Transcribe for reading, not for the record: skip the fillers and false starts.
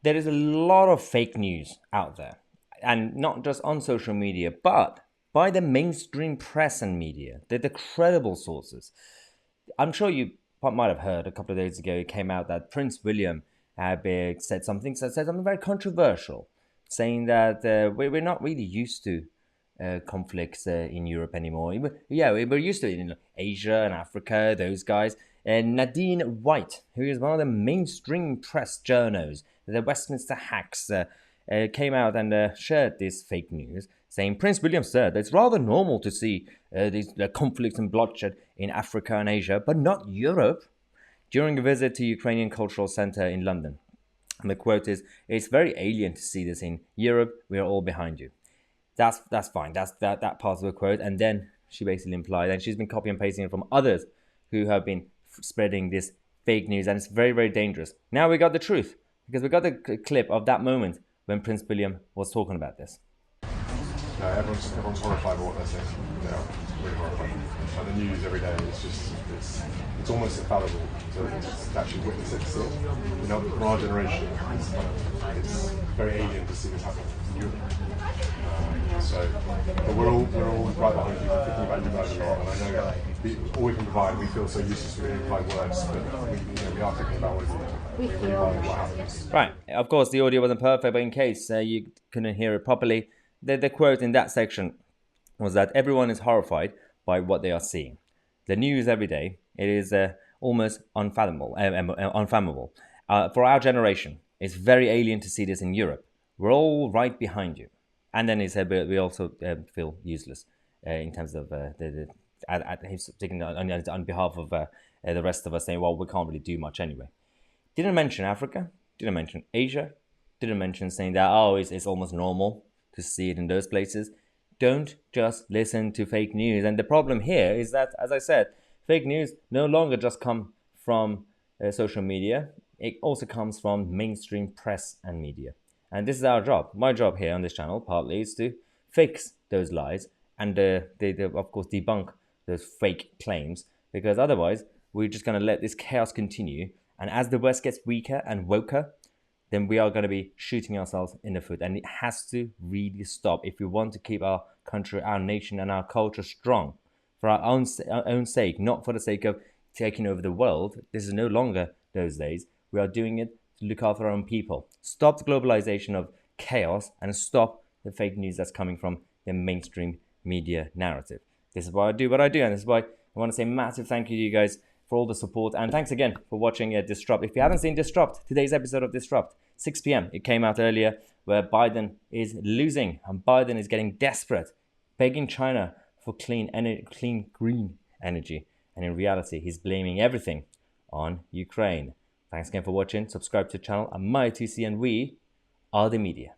there is a lot of fake news out there, and not just on social media, but by the mainstream press and media. They're the credible sources. I'm sure you might have heard a couple of days ago, it came out that Prince William said something very controversial, saying that we're not really used to conflicts in Europe anymore. We're used to it in Asia and Africa, those guys. And Nadine White, who is one of the mainstream press journos, the Westminster hacks, came out and shared this fake news, saying Prince William said it's rather normal to see these conflicts and bloodshed in Africa and Asia, but not Europe, during a visit to Ukrainian Cultural Center in London. And the quote is, "It's very alien to see this in Europe. We are all behind you." That's fine. That's that part of the quote. And then she basically implied, and she's been copy and pasting it from others who have been spreading this fake news, and it's very, very dangerous. Now we got the truth, because we got the clip of that moment when Prince William was talking about this. No, everyone's horrified by what they're saying. They are really horrified. And the news every day is just, it's almost infallible to actually witness it. So, for our generation, it's very alien to see this happen in Europe. But we're all right behind you, thinking about you guys a lot. And I know all we can provide, we feel so useless we can provide words, but we are thinking about what happens. Right. Of course, the audio wasn't perfect, but in case you couldn't hear it properly, the quote in that section was that everyone is horrified by what they are seeing. The news every day, it is almost unfathomable. For our generation, it's very alien to see this in Europe. We're all right behind you. And then he said, but we also feel useless in terms of on behalf of the rest of us, saying, well, we can't really do much anyway. Didn't mention Africa, didn't mention Asia, didn't mention saying that, it's almost normal to see it in those places. Don't just listen to fake news. And the problem here is that, as I said, fake news no longer just come from social media. It also comes from mainstream press and media. And this is our job. My job here on this channel, partly, is to fix those lies and, of course, debunk those fake claims. Because otherwise, we're just going to let this chaos continue. And as the West gets weaker and woker, then we are going to be shooting ourselves in the foot. And it has to really stop if we want to keep our country, our nation, and our culture strong for our own sake, not for the sake of taking over the world. This is no longer those days. We are doing it to look after our own people. Stop the globalization of chaos and stop the fake news that's coming from the mainstream media narrative. This is why I do what I do, and this is why I want to say massive thank you to you guys for all the support, and thanks again for watching Disrupt. If you haven't seen Disrupt, today's episode of Disrupt, 6 p.m. It came out earlier, where Biden is losing and Biden is getting desperate, begging China for clean green energy, and in reality, he's blaming everything on Ukraine. Thanks again for watching. Subscribe to the channel. I'm Tousi, and we are the media.